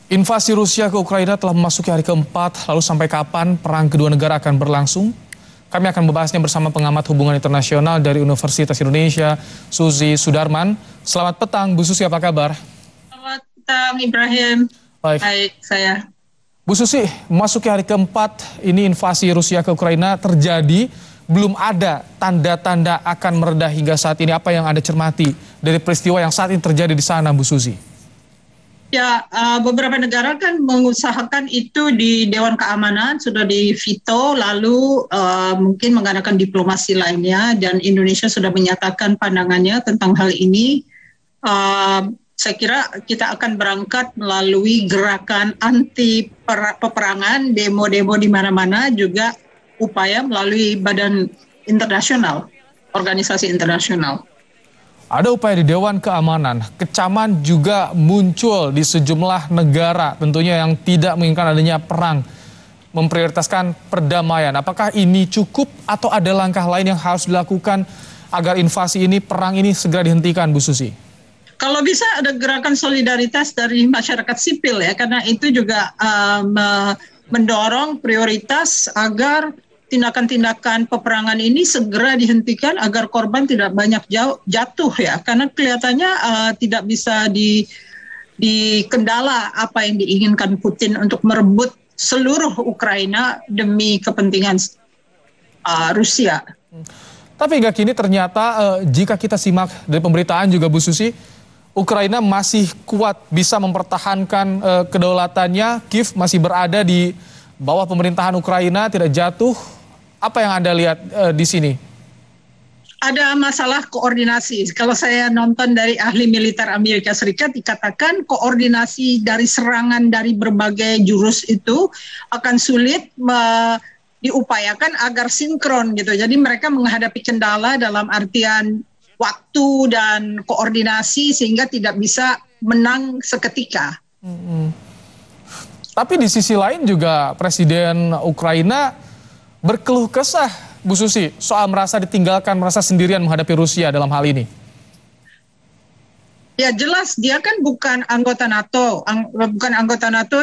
Invasi Rusia ke Ukraina telah memasuki hari keempat, lalu sampai kapan perang kedua negara akan berlangsung? Kami akan membahasnya bersama pengamat hubungan internasional dari Universitas Indonesia, Suzy Sudarman. Selamat petang, Bu Susi, apa kabar? Selamat petang, Ibrahim. Baik, saya. Bu Susi, memasuki hari keempat, ini invasi Rusia ke Ukraina terjadi, belum ada tanda-tanda akan meredah hingga saat ini. Apa yang Anda cermati dari peristiwa yang saat ini terjadi di sana, Bu Susi? Ya, beberapa negara kan mengusahakan itu di Dewan Keamanan, sudah di veto, lalu mungkin mengadakan diplomasi lainnya, dan Indonesia sudah menyatakan pandangannya tentang hal ini. Saya kira kita akan berangkat melalui gerakan anti peperangan, demo-demo di mana-mana, juga upaya melalui badan internasional, organisasi internasional. Ada upaya di Dewan Keamanan, kecaman juga muncul di sejumlah negara tentunya yang tidak menginginkan adanya perang, memprioritaskan perdamaian. Apakah ini cukup atau ada langkah lain yang harus dilakukan agar invasi ini, perang ini segera dihentikan, Bu Susi? Kalau bisa ada gerakan solidaritas dari masyarakat sipil ya, karena itu juga mendorong prioritas agar tindakan-tindakan peperangan ini segera dihentikan agar korban tidak banyak jatuh ya, karena kelihatannya tidak bisa dikendala apa yang diinginkan Putin untuk merebut seluruh Ukraina demi kepentingan Rusia. Tapi hingga kini ternyata jika kita simak dari pemberitaan juga, Bu Susi, Ukraina masih kuat bisa mempertahankan kedaulatannya. Kiev masih berada di bawah pemerintahan Ukraina, tidak jatuh. Apa yang Anda lihat di sini? Ada masalah koordinasi. Kalau saya nonton dari ahli militer Amerika Serikat, dikatakan koordinasi dari serangan dari berbagai jurus itu akan sulit diupayakan agar sinkron gitu. Jadi mereka menghadapi kendala dalam artian waktu dan koordinasi sehingga tidak bisa menang seketika. Tapi di sisi lain juga Presiden Ukraina berkeluh kesah, Bu Susi, soal merasa ditinggalkan, merasa sendirian menghadapi Rusia dalam hal ini. Ya jelas dia kan bukan anggota NATO,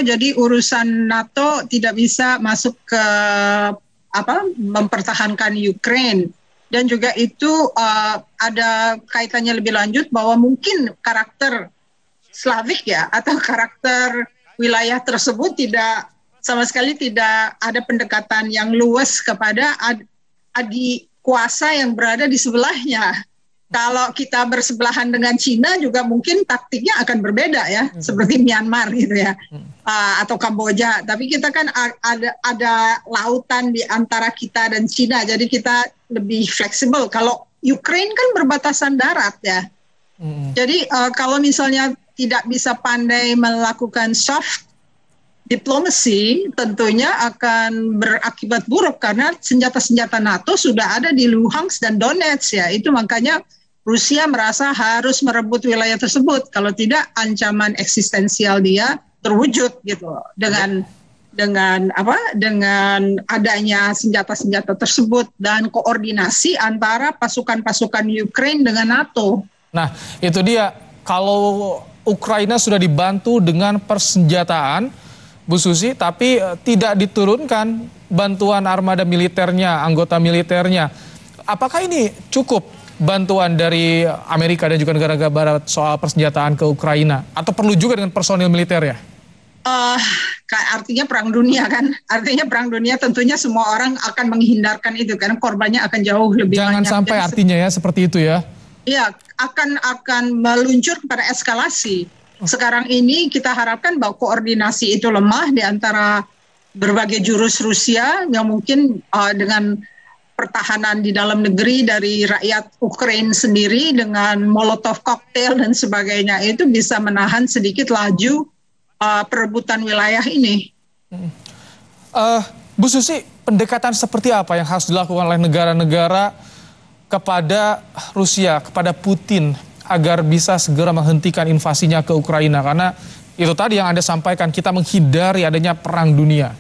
jadi urusan NATO tidak bisa masuk ke mempertahankan Ukraine. Dan juga itu ada kaitannya lebih lanjut bahwa mungkin karakter Slavik ya, atau karakter wilayah tersebut sama sekali tidak ada pendekatan yang luas kepada adik kuasa yang berada di sebelahnya. Kalau kita bersebelahan dengan Cina juga mungkin taktiknya akan berbeda ya, seperti Myanmar gitu ya, atau Kamboja. Tapi kita kan ada lautan di antara kita dan Cina, jadi kita lebih fleksibel. Kalau Ukraine kan berbatasan darat ya, jadi kalau misalnya tidak bisa pandai melakukan soft diplomasi, tentunya akan berakibat buruk karena senjata-senjata NATO sudah ada di Luhansk dan Donetsk ya. Itu makanya Rusia merasa harus merebut wilayah tersebut. Kalau tidak, ancaman eksistensial dia terwujud gitu. Dengan adanya senjata-senjata tersebut dan koordinasi antara pasukan-pasukan Ukraine dengan NATO. Nah, itu dia. Kalau Ukraina sudah dibantu dengan persenjataan, Bu Susi, tapi tidak diturunkan bantuan armada militernya, anggota militernya. Apakah ini cukup bantuan dari Amerika dan juga negara-negara barat soal persenjataan ke Ukraina? Atau perlu juga dengan personil militer ya? Artinya perang dunia kan? Artinya perang dunia tentunya semua orang akan menghindarkan itu karena korbannya akan jauh lebih banyak. Jangan sampai artinya ya seperti itu ya? Iya, akan meluncur kepada eskalasi. Sekarang ini kita harapkan bahwa koordinasi itu lemah di antara berbagai jurus Rusia yang mungkin dengan pertahanan di dalam negeri dari rakyat Ukraina sendiri dengan Molotov cocktail dan sebagainya itu bisa menahan sedikit laju perebutan wilayah ini. Bu Susi, pendekatan seperti apa yang harus dilakukan oleh negara-negara kepada Rusia, kepada Putin, agar bisa segera menghentikan invasinya ke Ukraina? Karena itu tadi yang Anda sampaikan, kita menghindari adanya perang dunia.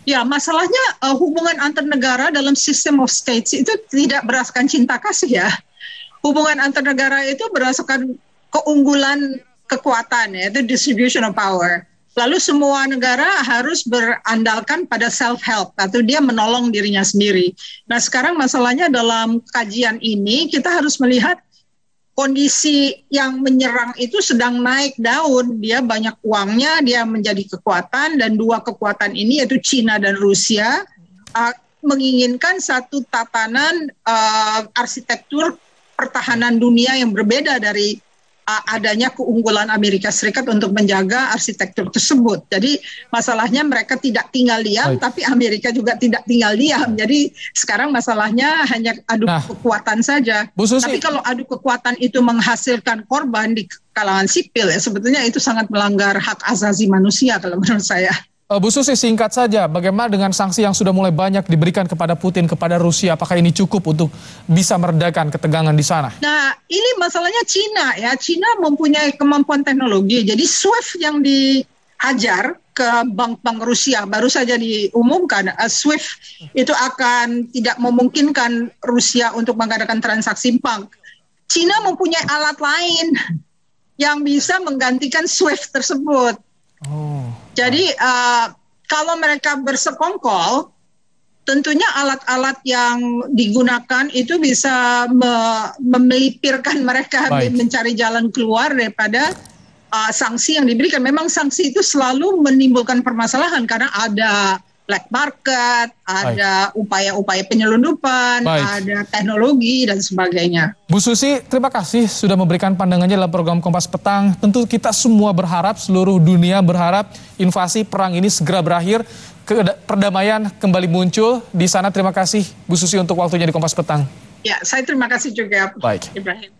Ya, masalahnya hubungan antar negara dalam system of states itu tidak berdasarkan cinta kasih ya. Hubungan antar negara itu berdasarkan keunggulan kekuatan, yaitu distribution of power. Lalu semua negara harus berandalkan pada self-help, atau dia menolong dirinya sendiri. Nah sekarang masalahnya dalam kajian ini kita harus melihat kondisi yang menyerang itu sedang naik daun. Dia banyak uangnya, dia menjadi kekuatan, dan dua kekuatan ini yaitu Cina dan Rusia menginginkan satu tatanan arsitektur pertahanan dunia yang berbeda dari adanya keunggulan Amerika Serikat untuk menjaga arsitektur tersebut. Jadi masalahnya mereka tidak tinggal diam, tapi Amerika juga tidak tinggal diam. Jadi sekarang masalahnya hanya adu kekuatan saja. Tapi kalau adu kekuatan itu menghasilkan korban di kalangan sipil, ya sebetulnya itu sangat melanggar hak asasi manusia kalau menurut saya. Bu Susi, singkat saja, bagaimana dengan sanksi yang sudah mulai banyak diberikan kepada Putin, kepada Rusia? Apakah ini cukup untuk bisa meredakan ketegangan di sana? Nah, ini masalahnya Cina ya. Cina mempunyai kemampuan teknologi. Jadi SWIFT yang dihajar ke bank-bank Rusia baru saja diumumkan. SWIFT itu akan tidak memungkinkan Rusia untuk mengadakan transaksi bank. Cina mempunyai alat lain yang bisa menggantikan SWIFT tersebut. Jadi kalau mereka bersekongkol, tentunya alat-alat yang digunakan itu bisa memelipirkan mereka mencari jalan keluar daripada sanksi yang diberikan. Memang sanksi itu selalu menimbulkan permasalahan karena ada black market, ada upaya-upaya penyelundupan, ada teknologi dan sebagainya. Bu Susi, terima kasih sudah memberikan pandangannya dalam program Kompas Petang. Tentu kita semua berharap, seluruh dunia berharap invasi perang ini segera berakhir, perdamaian kembali muncul di sana. Terima kasih Bu Susi untuk waktunya di Kompas Petang. Ya, saya terima kasih juga, Ibrahim.